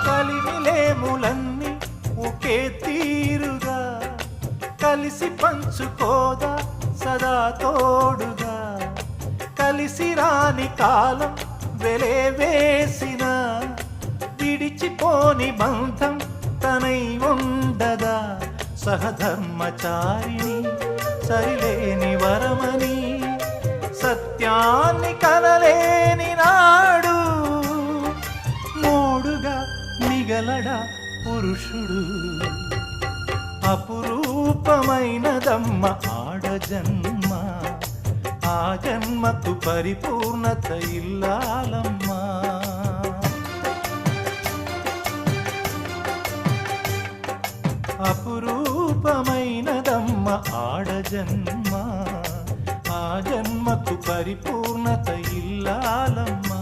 కలిమిలేములన్నీ ఒకే తీరుగా కలిసి పంచుకోదా సదా తోడుగా కలిసి రాని కాలం వెలే వేసిన విడిచిపోని బంధం తనై ఉండదా సహధర్మచారిణి సరిలేని వరమని సత్యాన్ని కనలేని నాడు మూడుగా మిగలడా పురుషుడు అపురూపమైనదమ్మ ఆడజన్మ ఆ జన్మకు పరిపూర్ణత ఇల్లాలమ్మా అపురూపమైనదమ్మ ఆడజన్మ ఆ జన్మకు పరిపూర్ణత ఇల్లాలమ్మా